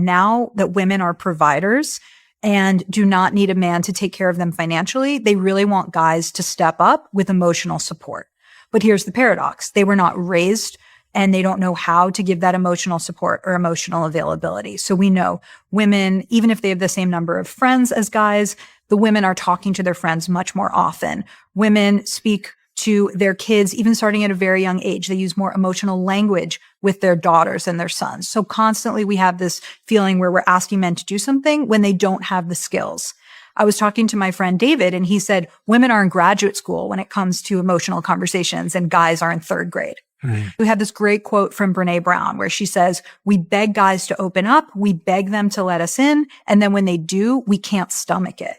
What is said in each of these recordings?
now that women are providers and do not need a man to take care of them financially, they really want guys to step up with emotional support. But here's the paradox. They were not raised and they don't know how to give that emotional support or emotional availability. So we know women, even if they have the same number of friends as guys, the women are talking to their friends much more often. Women speak to their kids, even starting at a very young age. They use more emotional language with their daughters and their sons. So constantly we have this feeling where we're asking men to do something when they don't have the skills. I was talking to my friend David, and he said women are in graduate school when it comes to emotional conversations and guys are in third grade. Right. We had this great quote from Brene Brown where she says, we beg guys to open up, we beg them to let us in, and then when they do, we can't stomach it.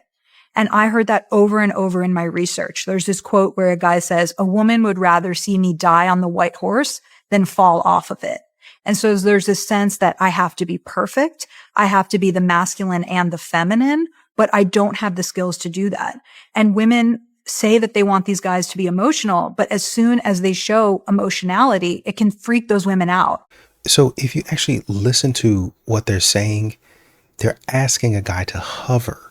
And I heard that over and over in my research. There's this quote where a guy says, a woman would rather see me die on the white horse than fall off of it. And so there's this sense that I have to be perfect. I have to be the masculine and the feminine, but I don't have the skills to do that. And women say that they want these guys to be emotional, but as soon as they show emotionality, it can freak those women out. So if you actually listen to what they're saying, they're asking a guy to hover.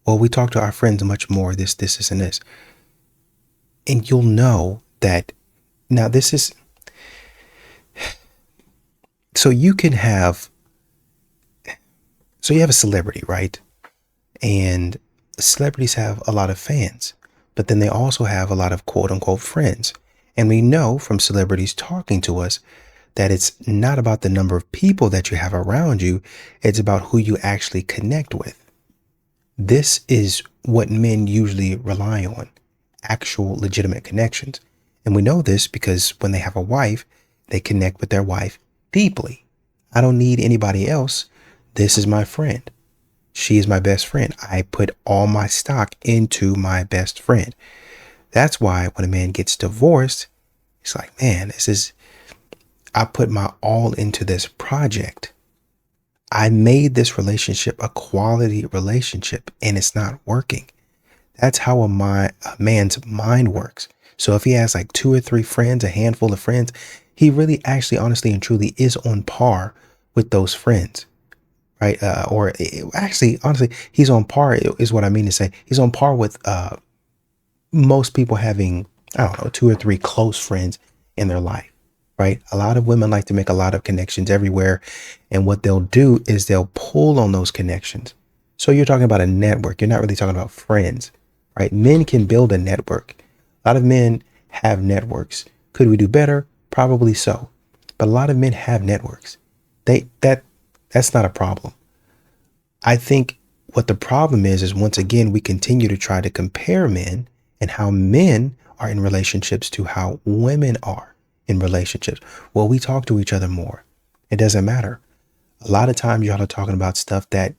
Well, we talk to our friends much more, this, and this. And you'll know that now this is, so you have a celebrity, right? And celebrities have a lot of fans, but then they also have a lot of quote unquote friends. And we know from celebrities talking to us that it's not about the number of people that you have around you. It's about who you actually connect with. This is what men usually rely on, actual legitimate connections. And we know this because when they have a wife, they connect with their wife deeply. I don't need anybody else. This is my friend. She is my best friend. I put all my stock into my best friend. That's why when a man gets divorced, it's like, man, I put my all into this project. I made this relationship a quality relationship and it's not working. That's how a man's mind works. So if he has like 2 or 3 friends, a handful of friends, he really actually honestly and truly is on par with those friends, right? Honestly, he's on par is what I mean to say. He's on par with most people having, 2 or 3 close friends in their life. Right? A lot of women like to make a lot of connections everywhere. And what they'll do is they'll pull on those connections. So you're talking about a network. You're not really talking about friends, right? Men can build a network. A lot of men have networks. Could we do better? Probably so. But a lot of men have networks. That's not a problem. I think what the problem is once again, we continue to try to compare men and how men are in relationships to how women are in relationships. Well, we talk to each other more. It doesn't matter. A lot of times y'all are talking about stuff that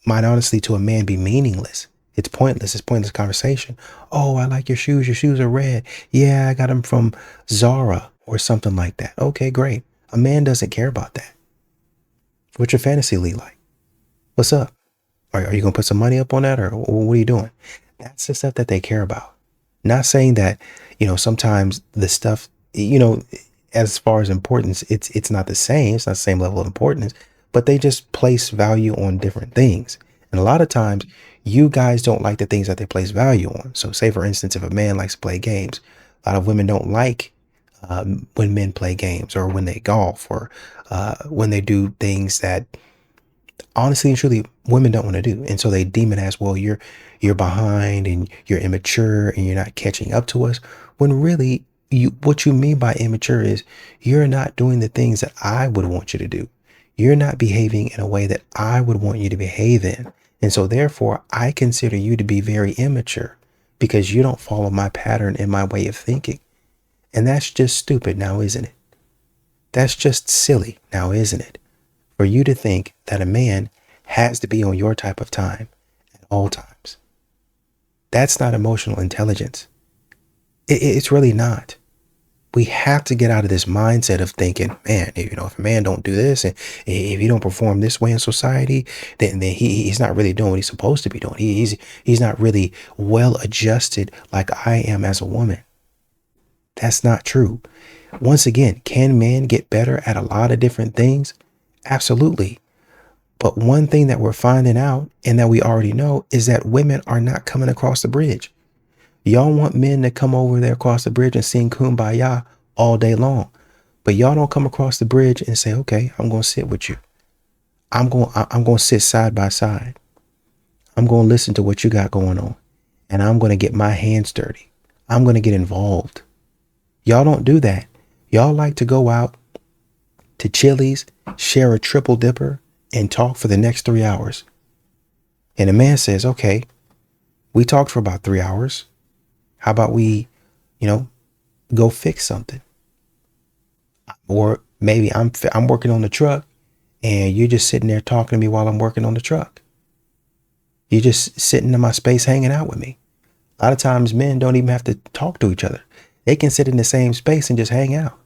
might honestly to a man be meaningless. It's pointless. It's pointless conversation. Oh, I like your shoes. Your shoes are red. Yeah, I got them from Zara or something like that. Okay, great. A man doesn't care about that. What's your fantasy league like? What's up? Are you going to put some money up on that or what are you doing? That's the stuff that they care about. Not saying that, sometimes the stuff, as far as importance, it's not the same. It's not the same level of importance, but they just place value on different things. And a lot of times you guys don't like the things that they place value on. So say, for instance, if a man likes to play games, a lot of women don't like when men play games or when they golf or when they do things that honestly and truly women don't want to do. And so they deem it as, well, you're behind and you're immature and you're not catching up to us. When really what you mean by immature is you're not doing the things that I would want you to do. You're not behaving in a way that I would want you to behave in. And so therefore, I consider you to be very immature because you don't follow my pattern and my way of thinking. And that's just stupid now, isn't it? That's just silly now, isn't it? For you to think that a man has to be on your type of time at all times. That's not emotional intelligence. It's really not. We have to get out of this mindset of thinking, man, if a man don't do this and if he don't perform this way in society, then he's not really doing what he's supposed to be doing. He's not really well adjusted like I am as a woman. That's not true. Once again, can men get better at a lot of different things? Absolutely. But one thing that we're finding out and that we already know is that women are not coming across the bridge. Y'all want men to come over there across the bridge and sing Kumbaya all day long. But y'all don't come across the bridge and say, okay, I'm going to sit with you. I'm going to sit side by side. I'm going to listen to what you got going on. And I'm going to get my hands dirty. I'm going to get involved. Y'all don't do that. Y'all like to go out to Chili's, share a triple dipper, and talk for the next 3 hours. And a man says, okay, we talked for about 3 hours. How about we, go fix something? Or maybe I'm working on the truck and you're just sitting there talking to me while I'm working on the truck. You're just sitting in my space hanging out with me. A lot of times men don't even have to talk to each other. They can sit in the same space and just hang out.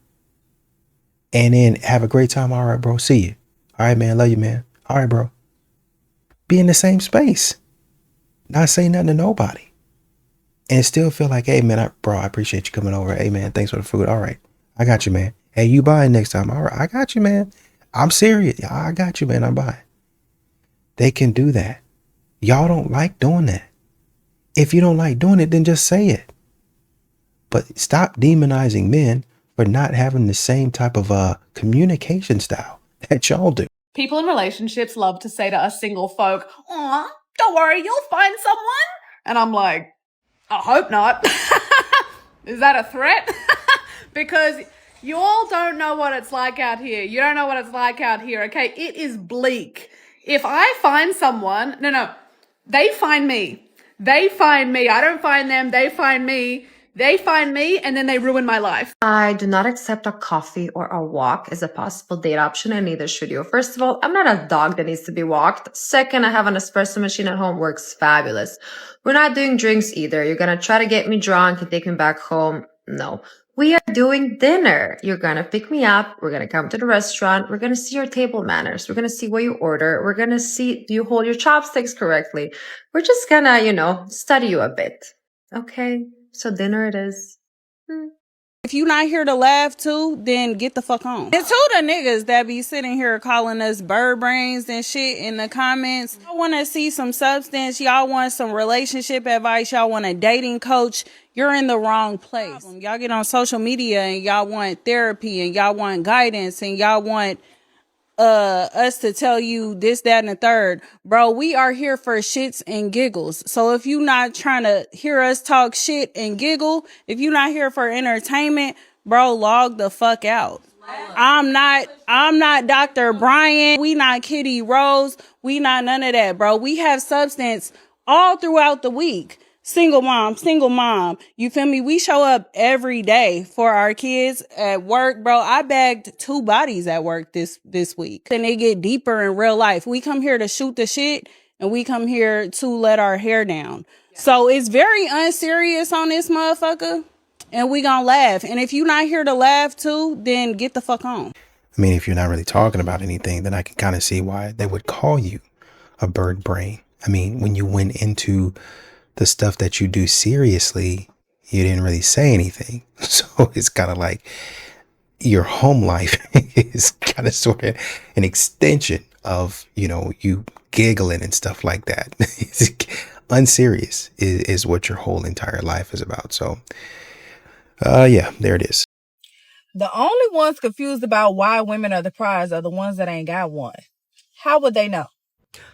And then have a great time. All right, bro. See you. All right, man. Love you, man. All right, bro. Be in the same space. Not say nothing to nobody. And still feel like, hey, man, I appreciate you coming over. Hey, man, thanks for the food. All right. I got you, man. Hey, you buying next time. All right. I got you, man. I'm serious. I got you, man. I'm buying. They can do that. Y'all don't like doing that. If you don't like doing it, then just say it. But stop demonizing men for not having the same type of communication style that y'all do. People in relationships love to say to us single folk, "Aw, don't worry, you'll find someone." And I'm like, I hope not. Is that a threat? Because you all don't know what it's like out here. You don't know what it's like out here, okay? It is bleak. If I find someone, they find me. They find me. I don't find them. They find me. They find me, and then they ruin my life. I do not accept a coffee or a walk as a possible date option, and neither should you. First of all, I'm not a dog that needs to be walked. Second, I have an espresso machine at home. Works fabulous. We're not doing drinks either. You're going to try to get me drunk and take me back home. No. We are doing dinner. You're going to pick me up. We're going to come to the restaurant. We're going to see your table manners. We're going to see what you order. We're going to see, do you hold your chopsticks correctly? We're just going to, study you a bit. Okay? So dinner it is. If you not here to laugh too, then get the fuck on. And to the niggas that be sitting here calling us bird brains and shit in the comments, y'all want to see some substance, y'all want some relationship advice, y'all want a dating coach, you're in the wrong place. Y'all get on social media and y'all want therapy and y'all want guidance and y'all want us to tell you this, that, and the third. Bro, we are here for shits and giggles. So if you not trying to hear us talk shit and giggle, if you not here for entertainment, bro, log the fuck out. I'm not Dr. Brian. We not Kitty Rose. We not none of that, bro. We have substance all throughout the week. Single mom. You feel me? We show up every day for our kids at work, bro. I bagged 2 bodies at work this week. And they get deeper in real life. We come here to shoot the shit and we come here to let our hair down. So it's very unserious on this motherfucker and we gonna laugh. And if you not here to laugh too, then get the fuck on. I mean, if you're not really talking about anything, then I can kind of see why they would call you a bird brain. I mean, when you went into the stuff that you do seriously, you didn't really say anything. So it's kind of like your home life is kind of sort of an extension of, you giggling and stuff like that. Unserious is what your whole entire life is about. So, yeah, there it is. The only ones confused about why women are the prize are the ones that ain't got one. How would they know?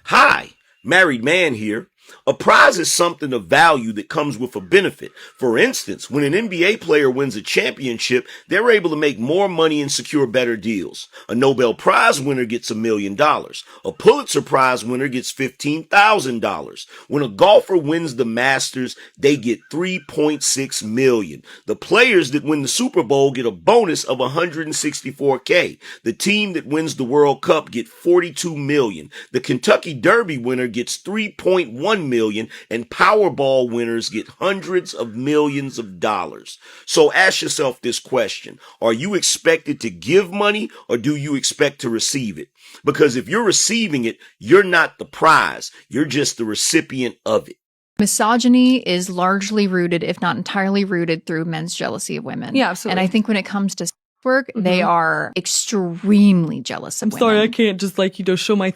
Hi, married man here. A prize is something of value that comes with a benefit. For instance, when an NBA player wins a championship, they're able to make more money and secure better deals. A Nobel Prize winner gets $1 million. A Pulitzer Prize winner gets $15,000. When a golfer wins the Masters, they get $3.6 million. The players that win the Super Bowl get a bonus of $164K. The team that wins the World Cup get $42 million. The Kentucky Derby winner gets $3.1 million, and Powerball winners get hundreds of millions of dollars. So ask yourself this question: are you expected to give money, or do you expect to receive it? Because if you're receiving it, you're not the prize. You're just the recipient of it. Misogyny is largely rooted, if not entirely rooted, through men's jealousy of women. Yeah, absolutely. And I think when it comes to work, they are extremely jealous of women. Sorry, I can't just show my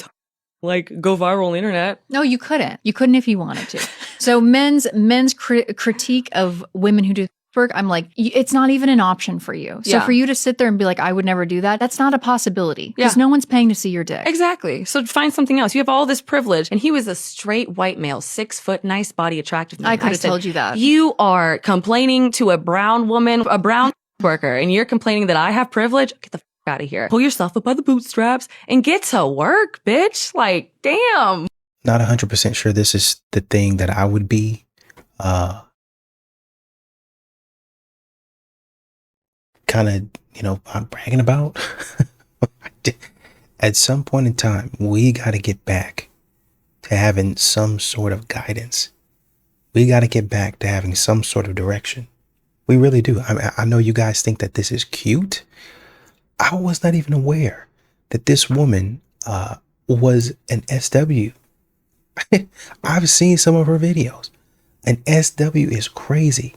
like go viral on the internet. No, you couldn't. You couldn't if you wanted to. So men's critique of women who do work, I'm like, it's not even an option for you. So for you to sit there and be like, I would never do that, that's not a possibility because no one's paying to see your dick. Exactly. So find something else. You have all this privilege. And he was a straight white male, 6 foot, nice body, attractive man. I could have told you that. You are complaining to a brown woman, a brown worker, and you're complaining that I have privilege. Get the out of here. Pull yourself up by the bootstraps and get to work, bitch. Like, damn. Not 100% sure this is the thing that I would be kind of, bragging about. At some point in time, we got to get back to having some sort of guidance. We got to get back to having some sort of direction. We really do. I know you guys think that this is cute. I was not even aware that this woman was an SW. I've seen some of her videos. An SW is crazy.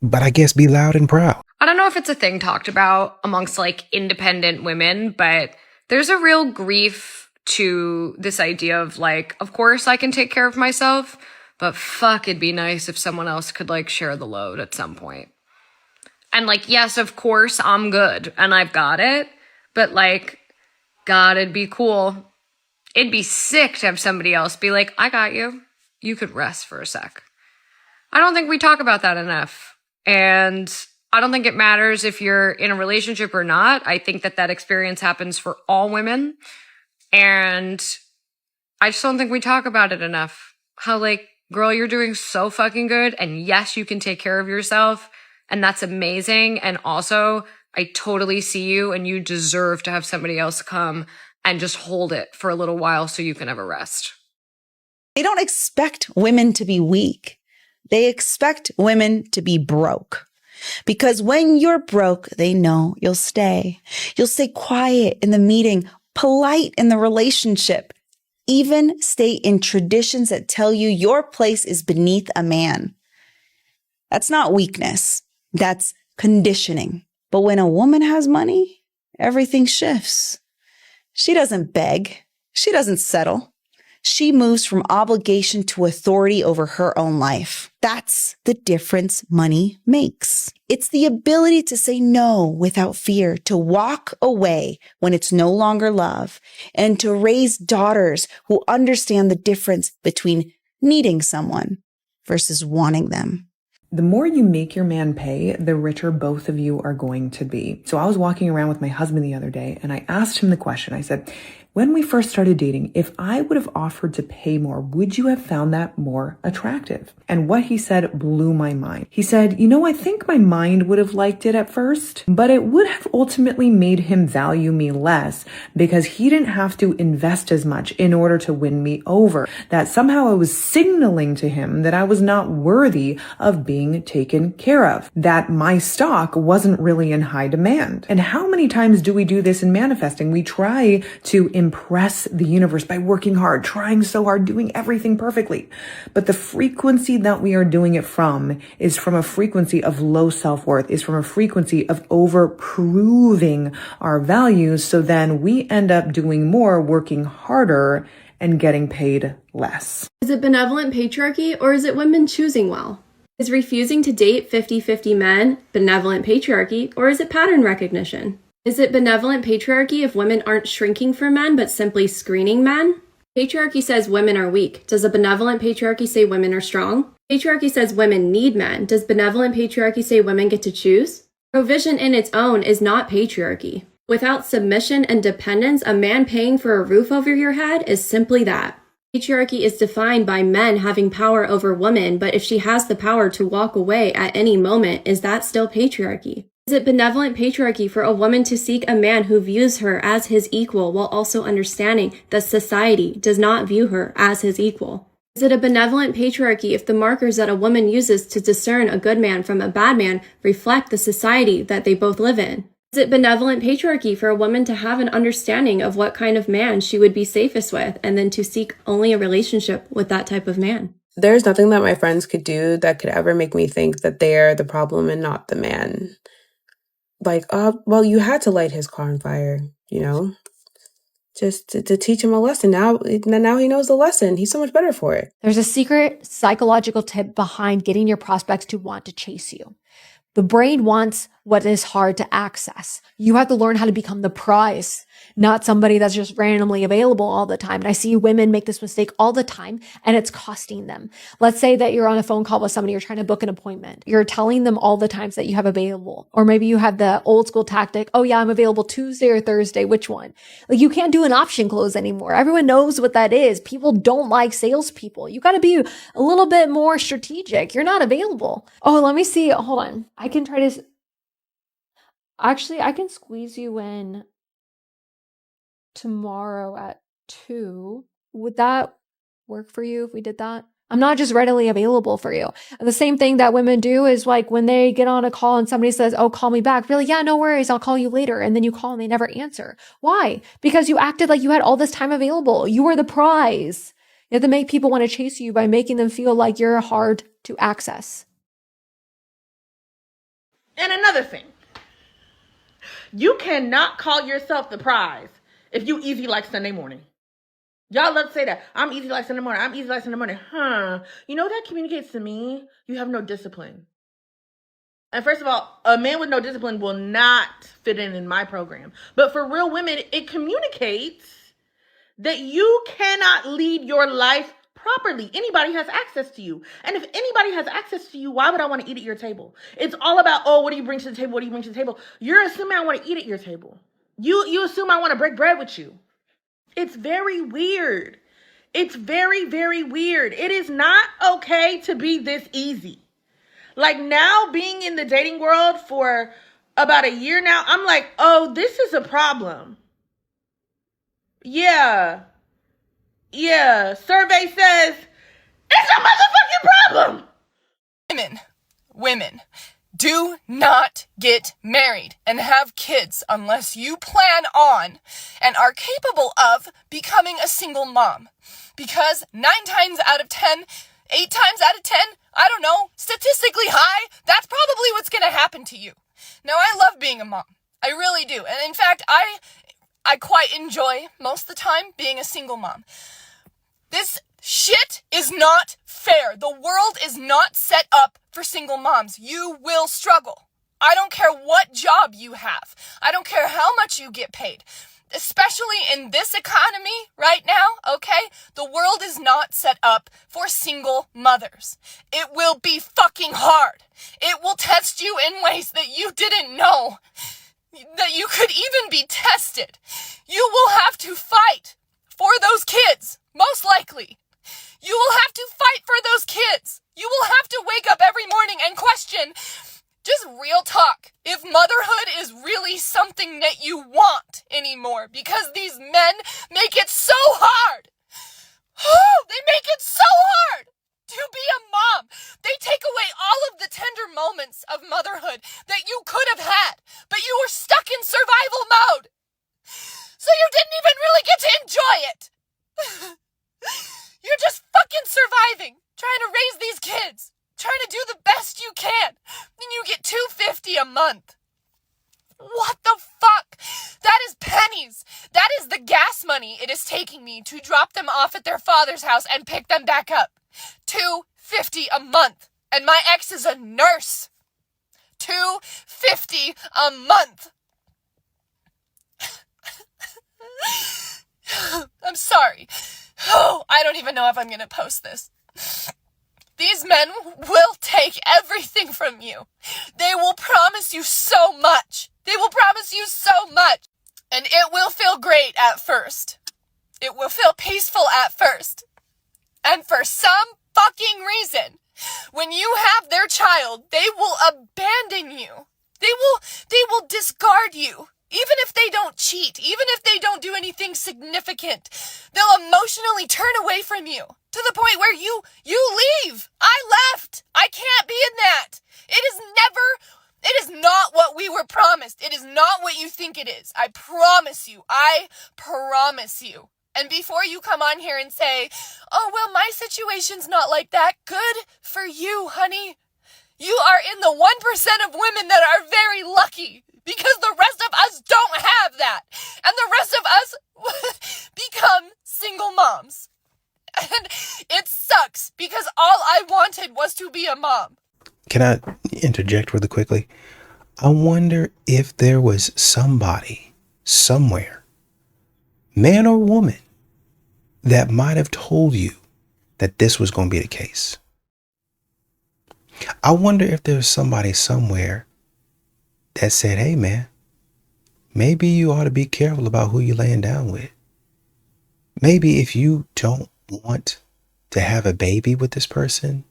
But I guess be loud and proud. I don't know if it's a thing talked about amongst like independent women, but there's a real grief to this idea of like, of course I can take care of myself, but fuck, it'd be nice if someone else could like share the load at some point. And like, yes, of course I'm good and I've got it, but like, God, it'd be cool. It'd be sick to have somebody else be like, I got you. You could rest for a sec. I don't think we talk about that enough. And I don't think it matters if you're in a relationship or not. I think that experience happens for all women. And I just don't think we talk about it enough. How like, girl, you're doing so fucking good. And yes, you can take care of yourself. And that's amazing. And also, I totally see you and you deserve to have somebody else come and just hold it for a little while so you can have a rest. They don't expect women to be weak. They expect women to be broke. Because when you're broke, they know you'll stay. You'll stay quiet in the meeting, polite in the relationship, even stay in traditions that tell you your place is beneath a man. That's not weakness. That's conditioning. But when a woman has money, everything shifts. She doesn't beg. She doesn't settle. She moves from obligation to authority over her own life. That's the difference money makes. It's the ability to say no without fear, to walk away when it's no longer love, and to raise daughters who understand the difference between needing someone versus wanting them. The more you make your man pay, the richer both of you are going to be. So I was walking around with my husband the other day and I asked him the question. I said, when we first started dating, if I would have offered to pay more, would you have found that more attractive? And what he said blew my mind. He said, I think my mind would have liked it at first, but it would have ultimately made him value me less because he didn't have to invest as much in order to win me over. That somehow I was signaling to him that I was not worthy of being taken care of, that my stock wasn't really in high demand. And how many times do we do this in manifesting? We try to impress the universe by working hard, trying so hard, doing everything perfectly. But the frequency that we are doing it from is from a frequency of low self-worth, is from a frequency of over-proving our values. So then we end up doing more, working harder, and getting paid less. Is it benevolent patriarchy or is it women choosing well? Is refusing to date 50-50 men benevolent patriarchy or is it pattern recognition? Is it benevolent patriarchy if women aren't shrinking for men but simply screening men? Patriarchy says women are weak. Does a benevolent patriarchy say women are strong? Patriarchy says women need men. Does benevolent patriarchy say women get to choose? Provision in its own is not patriarchy. Without submission and dependence, a man paying for a roof over your head is simply that. Patriarchy is defined by men having power over women, but if she has the power to walk away at any moment, is that still patriarchy? Is it benevolent patriarchy for a woman to seek a man who views her as his equal while also understanding that society does not view her as his equal? Is it a benevolent patriarchy if the markers that a woman uses to discern a good man from a bad man reflect the society that they both live in? Is it benevolent patriarchy for a woman to have an understanding of what kind of man she would be safest with and then to seek only a relationship with that type of man? There's nothing that my friends could do that could ever make me think that they're the problem and not the man. Like, well, you had to light his car on fire, just to teach him a lesson. Now he knows the lesson. He's so much better for it. There's a secret psychological tip behind getting your prospects to want to chase you. The brain wants what is hard to access. You have to learn how to become the prize, not somebody that's just randomly available all the time. And I see women make this mistake all the time, and it's costing them. Let's say that you're on a phone call with somebody, you're trying to book an appointment. You're telling them all the times that you have available. Or maybe you have the old school tactic, oh yeah, I'm available Tuesday or Thursday, which one? Like, you can't do an option close anymore. Everyone knows what that is. People don't like salespeople. You got to be a little bit more strategic. You're not available. Oh, let me see. Hold on. I can try to... Actually, I can squeeze you in tomorrow at 2. Would that work for you if we did that? I'm not just readily available for you. And the same thing that women do is, like, when they get on a call and somebody says, oh, call me back. Really? Yeah, no worries. I'll call you later. And then you call and they never answer. Why? Because you acted like you had all this time available. You were the prize. You have to make people want to chase you by making them feel like you're hard to access. And another thing. You cannot call yourself the prize if you easy like Sunday morning. Y'all love to say that. I'm easy like Sunday morning. I'm easy like Sunday morning. You know what that communicates to me? You have no discipline. And first of all, a man with no discipline will not fit in my program. But for real women, it communicates that you cannot lead your life properly. Anybody has access to you. And if anybody has access to you, why would I want to eat at your table? It's all about, oh, what do you bring to the table? What do you bring to the table? You're assuming I want to eat at your table. You assume I want to break bread with you. It's very weird. It's very, very weird. It is not okay to be this easy. Like, now, being in the dating world for about a year now, I'm like, oh, this is a problem. Yeah, survey says it's a motherfucking problem. Women, do not get married and have kids unless you plan on and are capable of becoming a single mom. Because 9 times out of 10, 8 times out of 10, I don't know, statistically high, that's probably what's going to happen to you. Now, I love being a mom. I really do. And in fact, I quite enjoy most of the time being a single mom. This shit is not fair. The world is not set up for single moms. You will struggle. I don't care what job you have. I don't care how much you get paid. Especially in this economy right now, okay? The world is not set up for single mothers. It will be fucking hard. It will test you in ways that you didn't know that you could even be tested. You will have to fight for those kids, most likely. You will have to fight for those kids. You will have to wake up every morning and question, just real talk, if motherhood is really something that you want anymore, because these men make it so hard. Oh, they make it so hard to be a mom. They take away all of the tender moments of motherhood that you could have had, but you were stuck in survival mode. So you didn't even really get to enjoy it. You're just fucking surviving, trying to raise these kids, trying to do the best you can. Then you get $250 a month. What the fuck? That is pennies. That is the gas money it is taking me to drop them off at their father's house and pick them back up. $250 a month. And my ex is a nurse. $250 a month. I'm sorry. Oh, I don't even know if I'm going to post this. These men will take everything from you. They will promise you so much. They will promise you so much. And it will feel great at first. It will feel peaceful at first. And for some fucking reason, when you have their child, they will abandon you. They will discard you. Even if they don't cheat, even if they don't do anything significant, they'll emotionally turn away from you to the point where you leave. I left. I can't be in that. It is not what we were promised. It is not what you think it is. I promise you. I promise you. And before you come on here and say, oh, well, my situation's not like that. Good for you, honey. You are in the 1% of women that are very lucky. because the rest of us don't have that. And the rest of us become single moms. And it sucks because all I wanted was to be a mom. Can I interject really quickly? I wonder if there was somebody, somewhere, man or woman, that might have told you that this was going to be the case. I wonder if there's somebody somewhere that said, hey man, maybe you ought to be careful about who you're laying down with. Maybe if you don't want to have a baby with this person,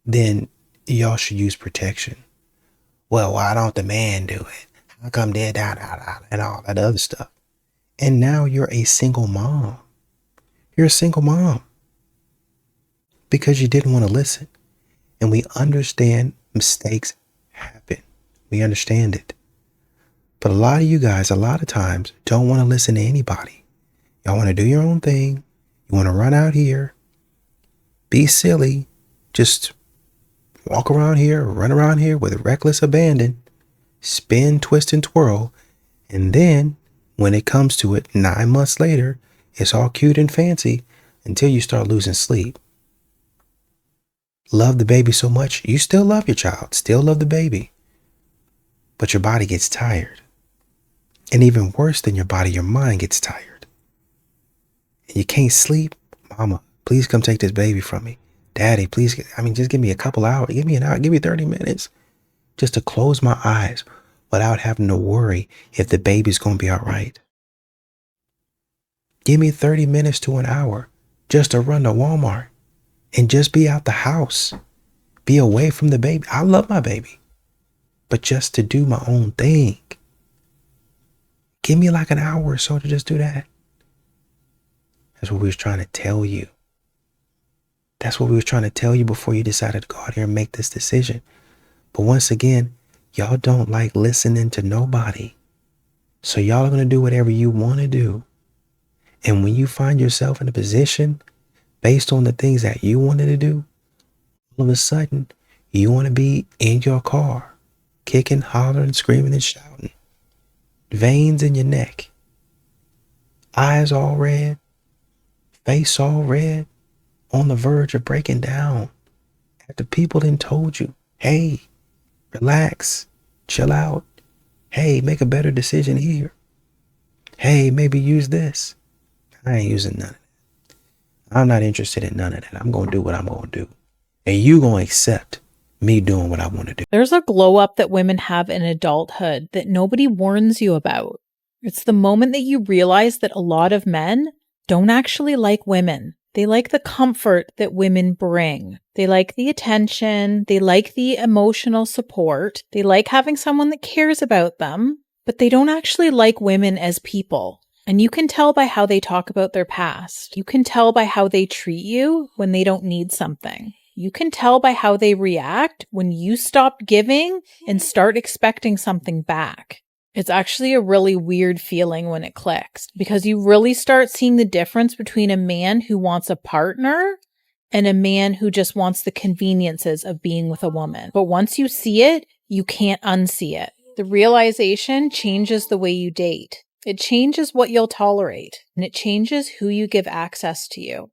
then y'all should use protection. Well, why don't the man do it? How come they're down, and all that other stuff? And now you're a single mom. You're a single mom because you didn't want to listen. And we understand mistakes happen. We understand it. But a lot of you guys, a lot of times, don't want to listen to anybody. Y'all want to do your own thing. You want to run out here, be silly, just walk around here, run around here with reckless abandon, spin, twist, and twirl. And then when it comes to it, 9 months later, it's all cute and fancy until you start losing sleep. Love the baby so much, you still love your child, still love the baby, but your body gets tired. And even worse than your body, your mind gets tired. And you can't sleep. Mama, please come take this baby from me. Daddy, please, just give me a couple hours. Give me an hour, give me 30 minutes just to close my eyes without having to worry if the baby's going to be all right. Give me 30 minutes to an hour just to run to Walmart and just be out the house, be away from the baby. I love my baby, but just to do my own thing. Give me like an hour or so to just do that. That's what we was trying to tell you. That's what we was trying to tell you before you decided to go out here and make this decision. But once again, y'all don't like listening to nobody. So y'all are going to do whatever you want to do. And when you find yourself in a position based on the things that you wanted to do, all of a sudden, you want to be in your car, kicking, hollering, screaming, and shouting. Veins in your neck. Eyes all red. Face all red. On the verge of breaking down. After people then told you, hey, relax, chill out. Hey, make a better decision here. Hey, maybe use this. I ain't using none of that. I'm not interested in none of that. I'm going to do what I'm going to do. And you going to accept me doing what I want to do. There's a glow up that women have in adulthood that nobody warns you about. It's the moment that you realize that a lot of men don't actually like women. They like the comfort that women bring. They like the attention. They like the emotional support. They like having someone that cares about them, but they don't actually like women as people. And you can tell by how they talk about their past. You can tell by how they treat you when they don't need something. You can tell by how they react when you stop giving and start expecting something back. It's actually a really weird feeling when it clicks, because you really start seeing the difference between a man who wants a partner and a man who just wants the conveniences of being with a woman. But once you see it, you can't unsee it. The realization changes the way you date. It changes what you'll tolerate, and it changes who you give access to you.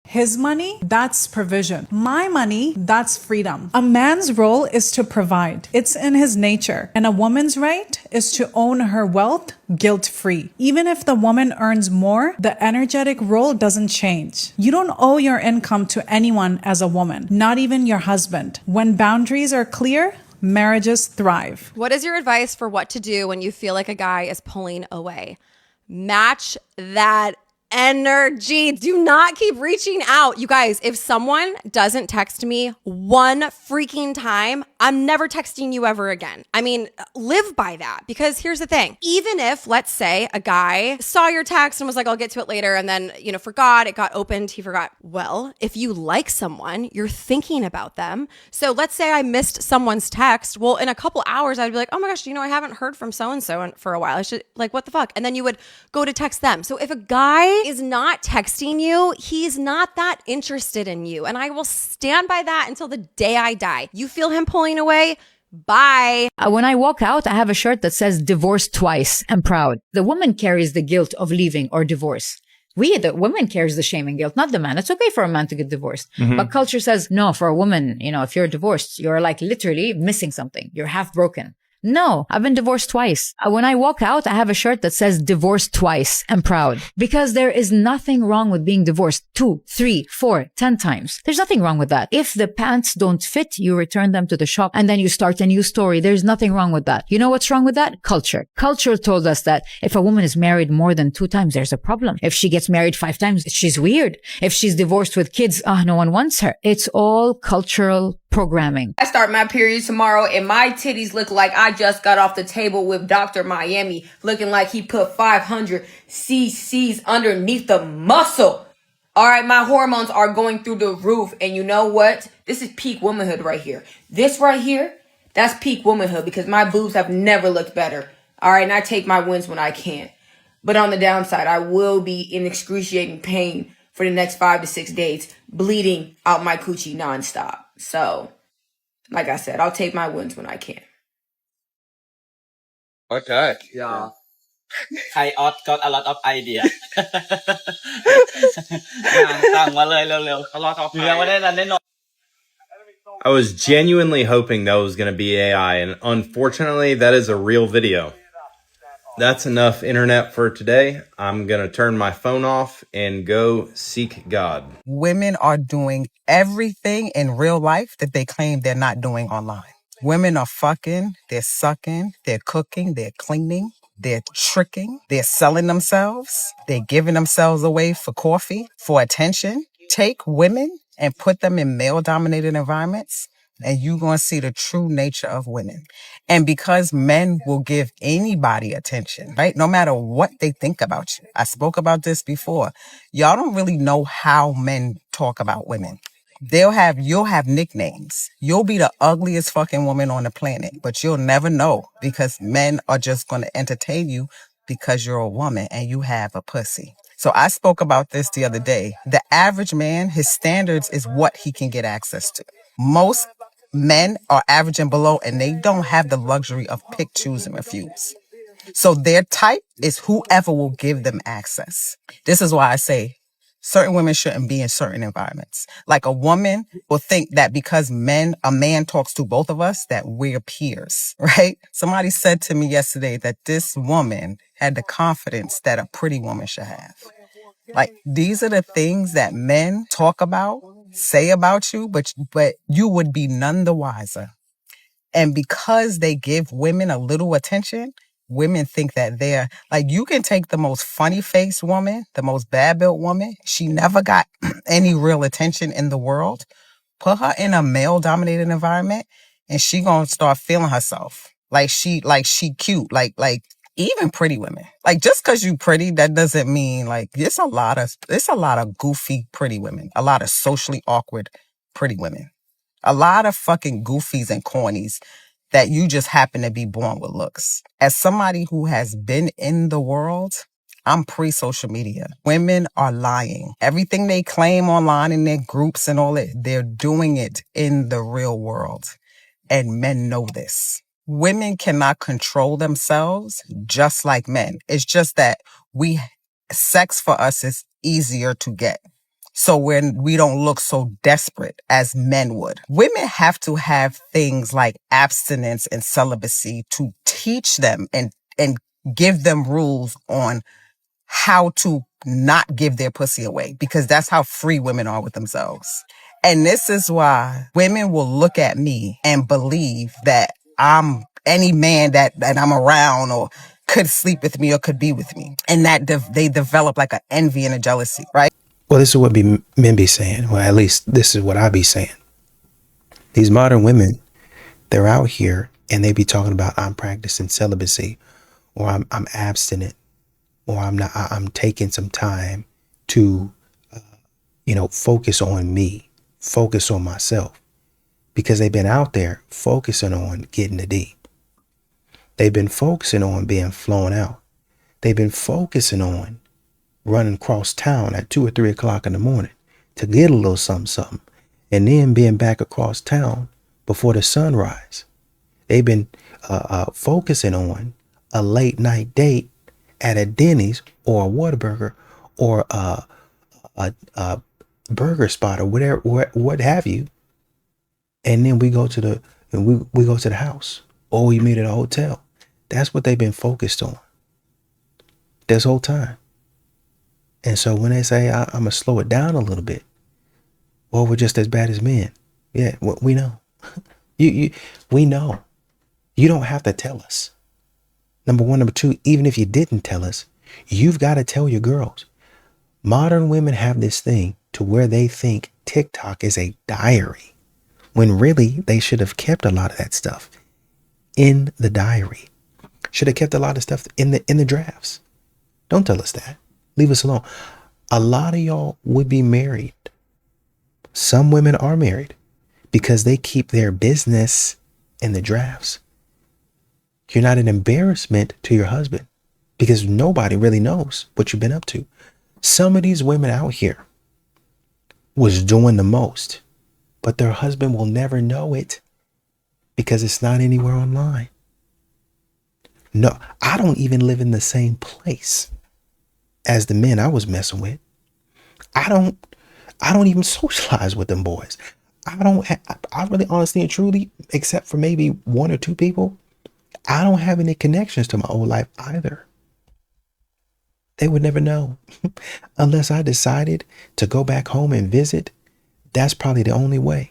His money, that's provision. My money, that's freedom. A man's role is to provide. It's in his nature. And a woman's right is to own her wealth guilt-free. Even if the woman earns more, the energetic role doesn't change. You don't owe your income to anyone as a woman, not even your husband. When boundaries are clear, marriages thrive. What is your advice for what to do when you feel like a guy is pulling away? Match that energy. Do not keep reaching out. You guys, if someone doesn't text me one freaking time, I'm never texting you ever again. I mean, live by that, because here's the thing. Even if, let's say, a guy saw your text and was like, I'll get to it later, and then, forgot, it got opened, he forgot. Well, if you like someone, you're thinking about them. So let's say I missed someone's text. Well, in a couple hours, I'd be like, oh my gosh, I haven't heard from so-and-so for a while. I should, what the fuck? And then you would go to text them. So if a guy is not texting you, he's not that interested in you. And I will stand by that until the day I die. You feel him pulling away, Bye. When I walk out, I have a shirt that says divorced twice. I'm proud. The woman carries the guilt of leaving or divorce. The woman carries the shame and guilt, not the man. It's okay for a man to get divorced. But culture says, no, for a woman, if you're divorced, you're like literally missing something. You're half broken. No, I've been divorced twice. When I walk out, I have a shirt that says divorced twice. I'm proud. Because there is nothing wrong with being divorced 2, 3, 4, 10 times. There's nothing wrong with that. If the pants don't fit, you return them to the shop and then you start a new story. There's nothing wrong with that. You know what's wrong with that? Culture. Culture told us that if a woman is married more than 2 times, there's a problem. If she gets married 5 times, she's weird. If she's divorced with kids, no one wants her. It's all cultural programming. I start my period tomorrow and my titties look like I just got off the table with Dr. Miami, looking like he put 500 cc's underneath the muscle. All right, my hormones are going through the roof. And you know what? This is peak womanhood right here. This right here, that's peak womanhood because my boobs have never looked better. All right, and I take my wins when I can. But on the downside, I will be in excruciating pain for the next 5 to 6 days, bleeding out my coochie nonstop. So, like I said, I'll take my wins when I can. Okay. Yeah. I got a lot of idea. ตั้งมาเลยเร็วๆ A lot of idea. I was genuinely hoping that was going to be AI, and unfortunately, that is a real video. That's enough internet for today. I'm going to turn my phone off and go seek God. Women are doing everything in real life that they claim they're not doing online. Women are fucking, they're sucking, they're cooking, they're cleaning, they're tricking, they're selling themselves, they're giving themselves away for coffee, for attention. Take women and put them in male-dominated environments, and you're going to see the true nature of women. And because men will give anybody attention, right? No matter what they think about you. I spoke about this before. Y'all don't really know how men talk about women. You'll have nicknames. You'll be the ugliest fucking woman on the planet, but you'll never know because men are just going to entertain you because you're a woman and you have a pussy. So I spoke about this the other day. The average man, his standards is what he can get access to. Most men are average and below, and they don't have the luxury of pick, choose, and refuse. So their type is whoever will give them access. This is why I say certain women shouldn't be in certain environments. Like a woman will think that because a man talks to both of us, that we're peers, right? Somebody said to me yesterday that this woman had the confidence that a pretty woman should have. Like, these are the things that men talk about, say about you, but you would be none the wiser. And because they give women a little attention, women think that they're like, you can take the most funny faced woman, the most bad built woman. She never got any real attention in the world. Put her in a male dominated environment and she gonna start feeling herself. Like she cute, like even pretty women. Like, just cause you pretty, that doesn't mean like, it's a lot of goofy pretty women, a lot of socially awkward pretty women, a lot of fucking goofies and cornies that you just happen to be born with looks. As somebody who has been in the world, I'm pre-social media. Women are lying. Everything they claim online in their groups and all that, they're doing it in the real world. And men know this. Women cannot control themselves just like men. It's just that sex for us is easier to get. So when we don't look so desperate as men would. Women have to have things like abstinence and celibacy to teach them and give them rules on how to not give their pussy away, because that's how free women are with themselves. And this is why women will look at me and believe that I'm any man that I'm around or could sleep with me or could be with me. And that they develop like an envy and a jealousy, right? Well, this is what men be saying. Well, at least this is what I be saying. These modern women, they're out here and they be talking about I'm practicing celibacy, or I'm abstinent, or I'm taking some time to, focus on me, focus on myself, because they've been out there focusing on getting the D. They've been focusing on being flown out. They've been focusing on running across town at 2 or 3 o'clock in the morning to get a little something, and then being back across town before the sunrise. They've been focusing on a late night date at a Denny's or a Whataburger or a burger spot or whatever, what have you. And then we go to the house, or we meet at a hotel. That's what they've been focused on this whole time. And so when they say I'm gonna slow it down a little bit, well, we're just as bad as men. Yeah, we know. We know. You don't have to tell us. Number one. Number two, even if you didn't tell us, you've got to tell your girls. Modern women have this thing to where they think TikTok is a diary, when really they should have kept a lot of that stuff in the diary. Should have kept a lot of stuff in the drafts. Don't tell us that. Leave us alone. A lot of y'all would be married. Some women are married because they keep their business in the drafts. You're not an embarrassment to your husband because nobody really knows what you've been up to. Some of these women out here was doing the most, but their husband will never know it because it's not anywhere online. No, I don't even live in the same place as the men I was messing with. I don't even socialize with them boys. I really honestly and truly, except for maybe one or two people, I don't have any connections to my old life either. They would never know unless I decided to go back home and visit. That's probably the only way.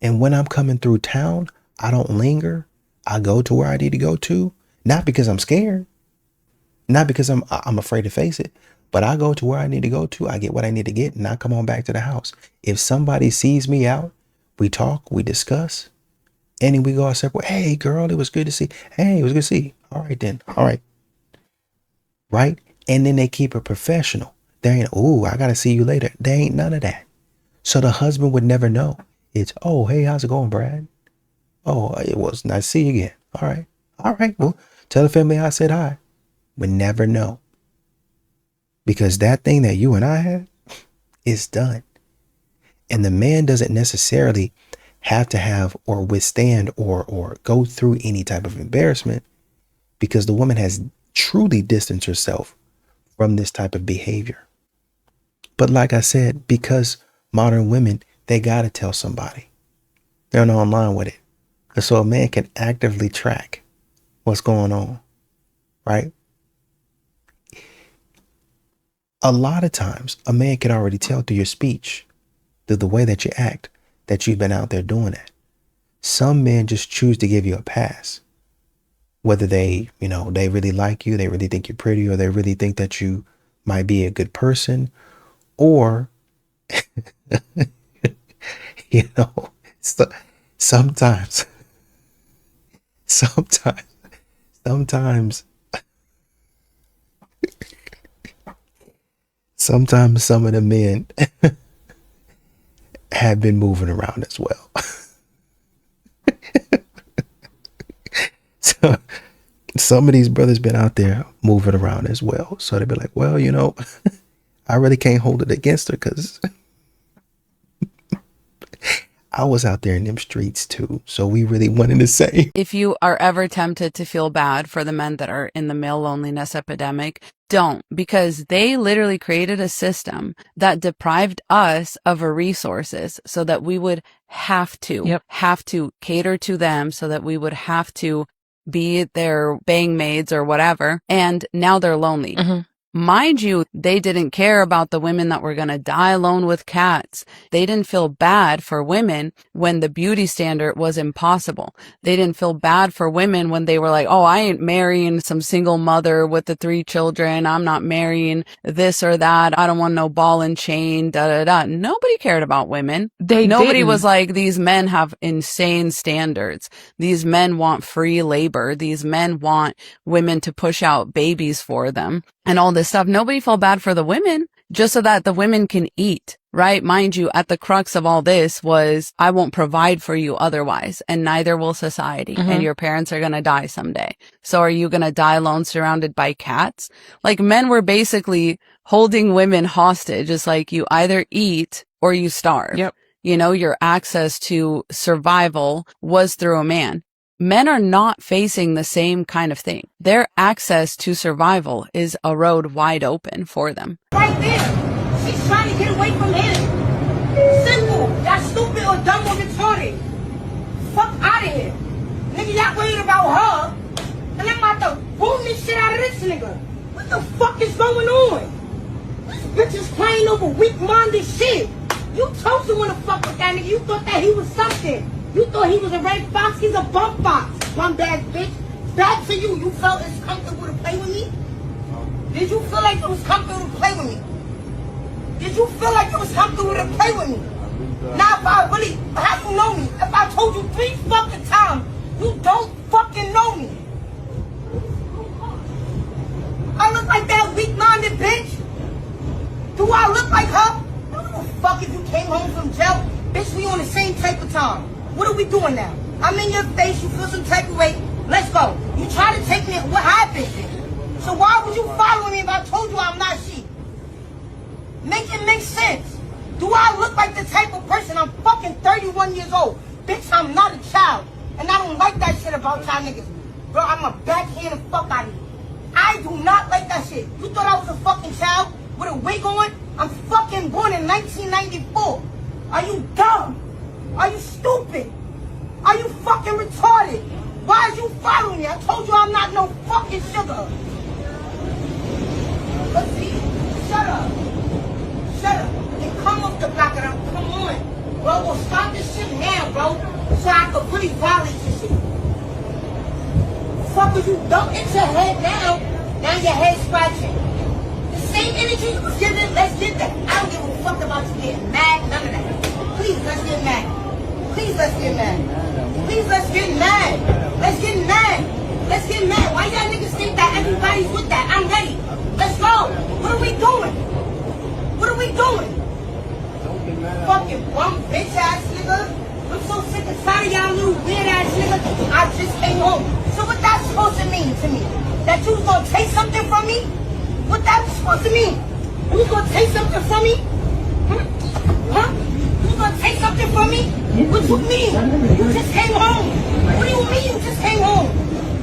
And when I'm coming through town, I don't linger. I go to where I need to go to, not because I'm scared, not because I'm afraid to face it, but I go to where I need to go to. I get what I need to get, and I come on back to the house. If somebody sees me out, we talk, we discuss, and then we go our separate. Hey, girl, it was good to see. Hey, it was good to see you. All right, then. All right. Right? And then they keep it professional. There ain't, oh, I got to see you later. There ain't none of that. So the husband would never know. It's, oh, hey, how's it going, Brad? Oh, it was nice to see you again. All right. All right. Well, tell the family I said hi. Would never know. Because that thing that you and I had is done. And the man doesn't necessarily have to have or withstand or go through any type of embarrassment, because the woman has truly distanced herself from this type of behavior. But like I said, because modern women, they got to tell somebody. They're not online with it. And so a man can actively track what's going on, right? A lot of times, a man can already tell through your speech, through the way that you act, that you've been out there doing that. Some men just choose to give you a pass. Whether they, they really like you, they really think you're pretty, or they really think that you might be a good person, or, sometimes some of the men have been moving around as well. So some of these brothers been out there moving around as well. So they be like, well, I really can't hold it against her because I was out there in them streets too. So we really wanted to say. If you are ever tempted to feel bad for the men that are in the male loneliness epidemic, don't, because they literally created a system that deprived us of our resources so that we would have to cater to them, so that we would have to be their bang maids or whatever. And now they're lonely. Mm-hmm. Mind you, they didn't care about the women that were going to die alone with cats. They didn't feel bad for women when the beauty standard was impossible. They didn't feel bad for women when they were like, oh, I ain't marrying some single mother with the 3 children. I'm not marrying this or that. I don't want no ball and chain, Nobody cared about women. Nobody was like, these men have insane standards. These men want free labor. These men want women to push out babies for them and all this stuff. Nobody felt bad for the women, just so that the women can eat, right? Mind you, at the crux of all this was, I won't provide for you otherwise, and neither will society. Mm-hmm. And your parents are going to die someday. So are you going to die alone surrounded by cats? Like, men were basically holding women hostage. It's like, you either eat or you starve. Yep. Your access to survival was through a man. Men are not facing the same kind of thing. Their access to survival is a road wide open for them. Right there. She's trying to get away from him. Simple. Y'all stupid or dumb or retarded. Fuck out of here. Nigga, y'all worried about her. And I'm about to boom this shit out of this nigga. What the fuck is going on? This bitch is crying over weak-minded shit. You told to want to fuck with that nigga. You thought that he was something. You thought he was a red fox. He's a bump fox. One bad bitch. Bad for you. You felt it's comfortable to play with me? Did you feel like it was comfortable to play with me? Did you feel like it was comfortable to play with me? Now if I really, how you know me? If I told you 3 fucking times, you don't fucking know me. I look like that weak-minded bitch? Do I look like her? I don't give a fuck if you came home from jail. Bitch, we on the same type of time. What are we doing now? I'm in your face, you feel some type of way. Let's go. You try to take me, what happened? So why would you follow me if I told you I'm not she? Make it make sense. Do I look like the type of person? I'm fucking 31 years old. Bitch, I'm not a child. And I don't like that shit about y'all niggas. Bro, I'm a backhand the fuck out of you. I do not like that shit. You thought I was a fucking child with a wig on? I'm fucking born in 1994. Are you dumb? Are you stupid? Are you fucking retarded? Why are you following me? I told you I'm not no fucking sugar. Let's see. Shut up. Shut up. And come off the block and come on. Bro, we'll stop this shit now, bro. So I can really violate this shit. Fuck, you dump into your head now. Now your head's scratching. The same energy you was giving, let's get that. I don't give a fuck about you getting mad, none of that. Please, let's get mad. Please, let's get mad. Please, let's get mad. Let's get mad. Let's get mad. Why y'all niggas think that everybody's with that? I'm ready. Let's go. What are we doing? What are we doing? Fucking bum bitch ass nigga. I'm so sick and tired of y'all little weird ass nigga. I just came home. So what that's supposed to mean to me? That you was gonna take something from me? What that's supposed to mean? You was gonna take something from me? Huh? You was gonna take something from me? What you mean? You just came home. What do you mean you just came home?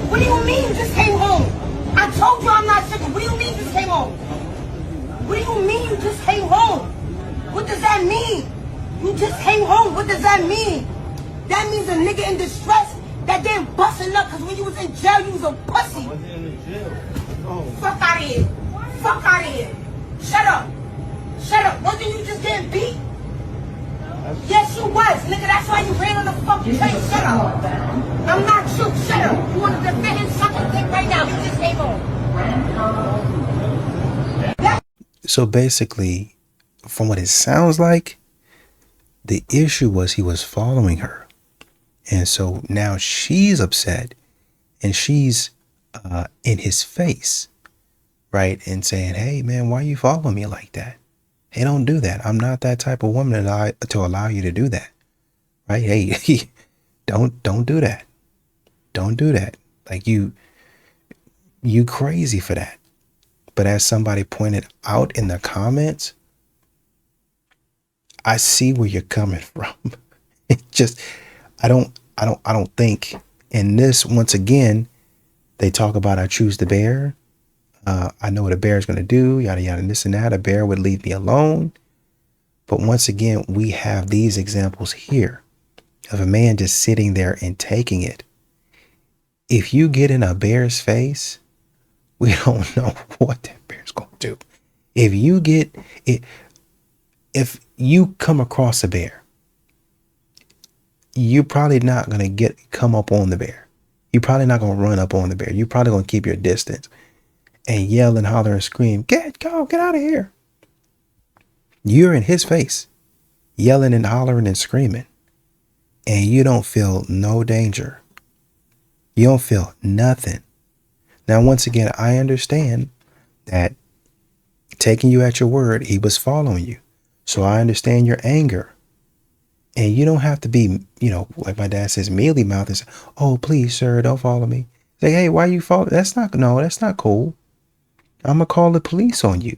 What do you mean you just came home? I told you I'm not sick. What do you mean you just came home? What do you mean you just came home? What does that mean? You just came home. What does that mean? That means a nigga in distress that didn't busting up because when you was in jail, you was a pussy. Fuck out of here. Fuck out of here. Shut up. Shut up. Wasn't you just getting beat? Yes, you was. Nigga, that's why you ran on the fucking train. Shut up. I'm not you. Shut up. You want to defend him? Suck your dick right now. You just came home. So basically, from what it sounds like, the issue was he was following her. And so now she's upset and she's in his face, right? And saying, hey, man, why you following me like that? Hey, don't do that. I'm not that type of woman to allow you to do that, right? Hey, don't do that. Don't do that. Like you crazy for that. But as somebody pointed out in the comments, I see where you're coming from. It just, I don't think in this, once again, they talk about I choose the bear. I know what a bear is going to do, yada, yada, and this and that. A bear would leave me alone. But once again, we have these examples here of a man just sitting there and taking it. If you get in a bear's face, we don't know what that bear's going to do. If you get it, if you come across a bear, you're probably not going to come up on the bear. You're probably not going to run up on the bear. You're probably going to keep your distance and yell and holler and scream, get out of here. You're in his face, yelling and hollering and screaming, and you don't feel no danger. You don't feel nothing. Now, once again, I understand that taking you at your word, he was following you. So I understand your anger. And you don't have to be, like my dad says, mealy mouth and say, oh, please, sir, don't follow me. Say, hey, why you follow? That's not cool. I'm going to call the police on you.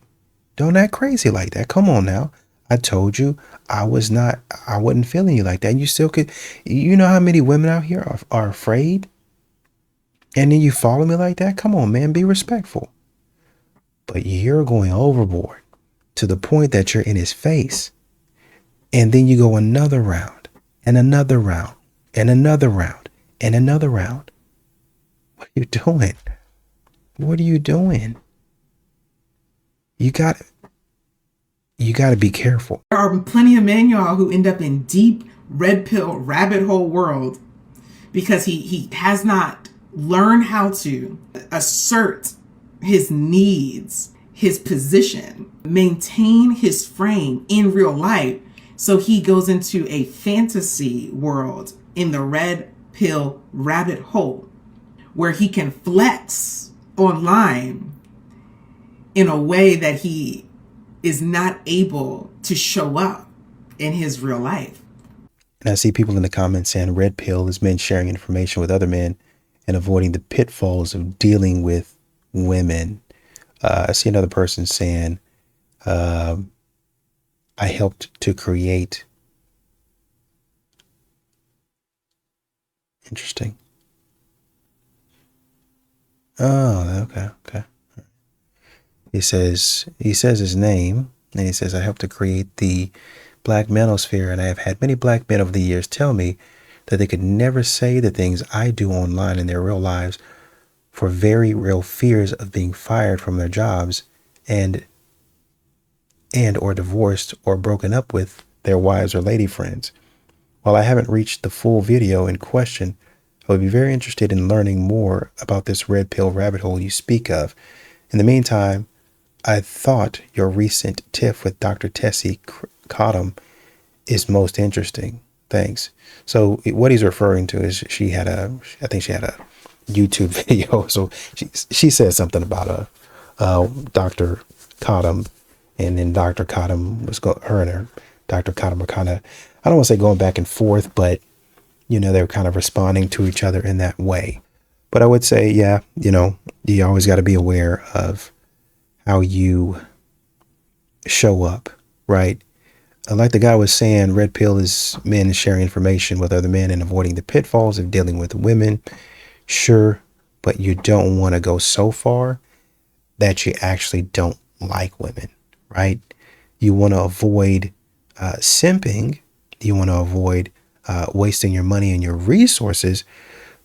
Don't act crazy like that. Come on now. I told you I wasn't feeling you like that. You still could, you know how many women out here are afraid? And then you follow me like that? Come on, man, be respectful. But you're going overboard to the point that you're in his face. And then you go another round and another round and another round and another round. What are you doing? What are you doing? You got to be careful. There are plenty of men, y'all, who end up in deep red pill rabbit hole world because he has not learned how to assert his needs, his position, maintain his frame in real life. So he goes into a fantasy world in the red pill rabbit hole where he can flex online in a way that he is not able to show up in his real life. And I see people in the comments saying red pill is men sharing information with other men and avoiding the pitfalls of dealing with women. I see another person saying, I helped to create. Interesting. Oh, okay. He says his name, and he says, I helped to create the black manosphere, and I have had many black men over the years tell me that they could never say the things I do online in their real lives for very real fears of being fired from their jobs and or divorced or broken up with their wives or lady friends. While I haven't reached the full video in question, I would be very interested in learning more about this red pill rabbit hole you speak of. In the meantime, I thought your recent tiff with Dr. Tessie Cottom is most interesting. Thanks. So what he's referring to is I think she had a YouTube video. So she said something about Dr. Cottom, and then Dr. Cottom her and Dr. Cottom are kind of, I don't want to say going back and forth, but you know, they're kind of responding to each other in that way. But I would say, yeah, you know, you always got to be aware of how you show up, right? Like the guy was saying, red pill is men sharing information with other men and avoiding the pitfalls of dealing with women. Sure, but you don't want to go so far that you actually don't like women, right? You want to avoid simping. You want to avoid wasting your money and your resources,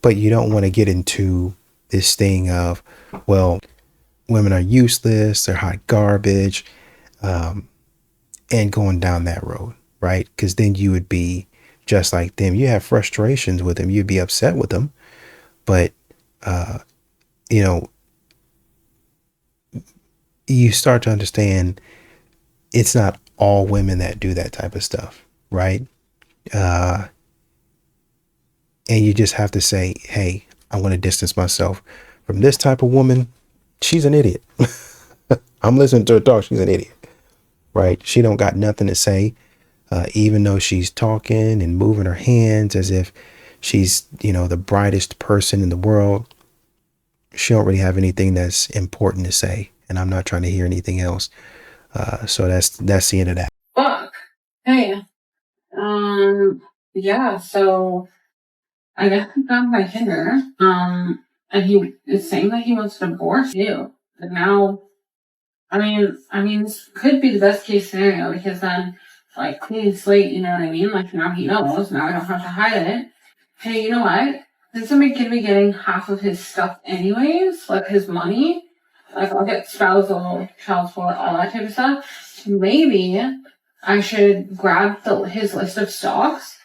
but you don't want to get into this thing of, well, women are useless, they're hot garbage, and going down that road, right? Because then you would be just like them. You have frustrations with them. You'd be upset with them. But, you know, you start to understand it's not all women that do that type of stuff, right? And you just have to say, hey, I want to distance myself from this type of woman. She's an idiot. I'm listening to her talk. She's an idiot, right? She don't got nothing to say, even though she's talking and moving her hands as if she's, you know, the brightest person in the world. She don't really have anything that's important to say, and I'm not trying to hear anything else. So that's the end of that. Fuck. Hey. Yeah, so I guess he got my Tinder. And he is saying that he wants to divorce you. But now, I mean, this could be the best case scenario because then, like, clean slate, you know what I mean? Like, now he knows. Now I don't have to hide it. Hey, you know what? Since I'm going to be getting half of his stuff anyways, like his money, like I'll get spousal, child support, all that type of stuff. Maybe I should grab his list of stocks,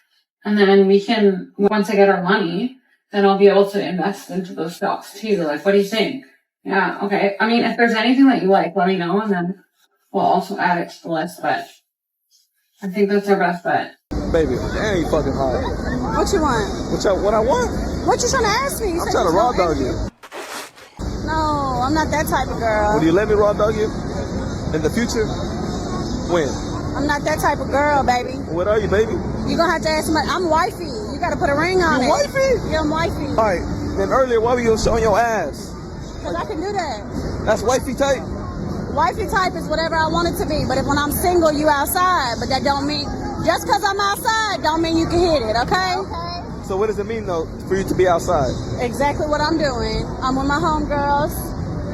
and then we can, once I get our money, then I'll be able to invest into those stocks too. Like, what do you think? Yeah, okay. I mean, if there's anything that you like, let me know, and then we'll also add it to the list, but I think that's our best bet. Baby, that ain't fucking hard. What you want? What I want? What you trying to ask me? I'm trying to raw dog you. No, I'm not that type of girl. Will you let me raw dog you in the future? When? I'm not that type of girl, baby. What are you, baby? You're gonna have to ask me. I'm wifey. You gotta put a ring on it. Wifey? Yeah, I'm wifey. All right. Then earlier, why were you showing your ass? Cause I can do that. That's wifey type? Wifey type is whatever I want it to be. But if when I'm single, you outside. But that don't mean, just because I'm outside, don't mean you can hit it, okay? So what does it mean, though, for you to be outside? Exactly what I'm doing. I'm with my homegirls,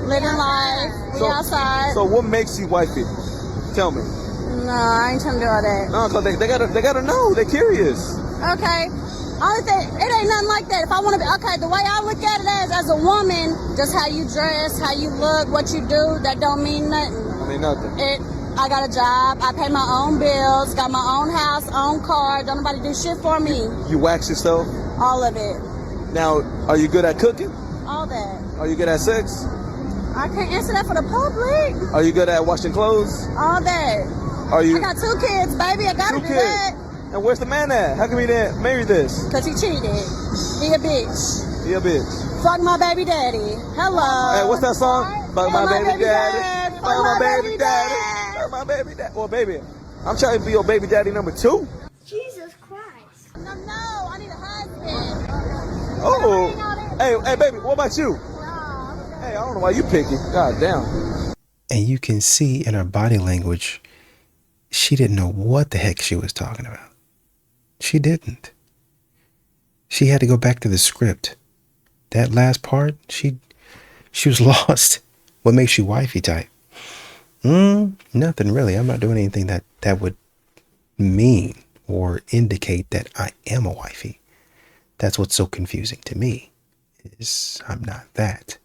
living life, we outside. So what makes you wifey? Tell me. No, I ain't trying to do all that. No, because they gotta know. They're curious. Okay. Only thing, it ain't nothing like that. If I want to be, okay, the way I look at it as a woman, just how you dress, how you look, what you do, that don't mean nothing. I mean nothing. I got a job, I pay my own bills, got my own house, own car, don't nobody do shit for me. You wax yourself? All of it. Now, are you good at cooking? All that. Are you good at sex? I can't answer that for the public. Are you good at washing clothes? All that. Are you? I got 2 kids, baby, I gotta do that. And where's the man at? How come he didn't marry this? Cause he cheated. He a bitch. He a bitch. Fuck my baby daddy. Hello. Hey, what's that song? Fuck my baby daddy. Fuck my baby daddy. My baby daddy. Well, baby, I'm trying to be your baby daddy number 2. Jesus Christ. No, I need a husband. Oh. Hey, baby, what about you? Hey, I don't know why you picky. God damn. And you can see in her body language, she didn't know what the heck she was talking about. She didn't. She had to go back to the script. That last part, she was lost. What makes you wifey type? Nothing really. I'm not doing anything that would mean or indicate that I am a wifey. That's what's so confusing to me, is I'm not that.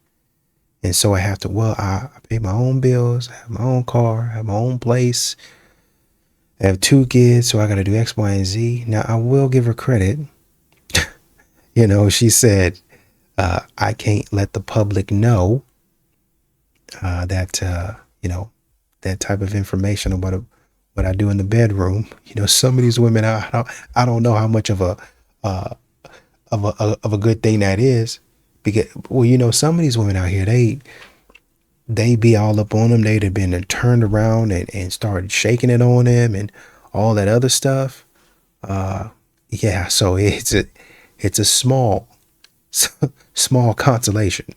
And so I have to, I pay my own bills, I have my own car, I have my own place. I have 2 kids, so I got to do X, Y, and Z. Now, I will give her credit. She said, I can't let the public know that, that type of information about what I do in the bedroom. Some of these women, I don't know how much of a good thing that is. Because, some of these women out here, they be all up on them. They'd have been turned around and started shaking it on them and all that other stuff. So it's a small consolation.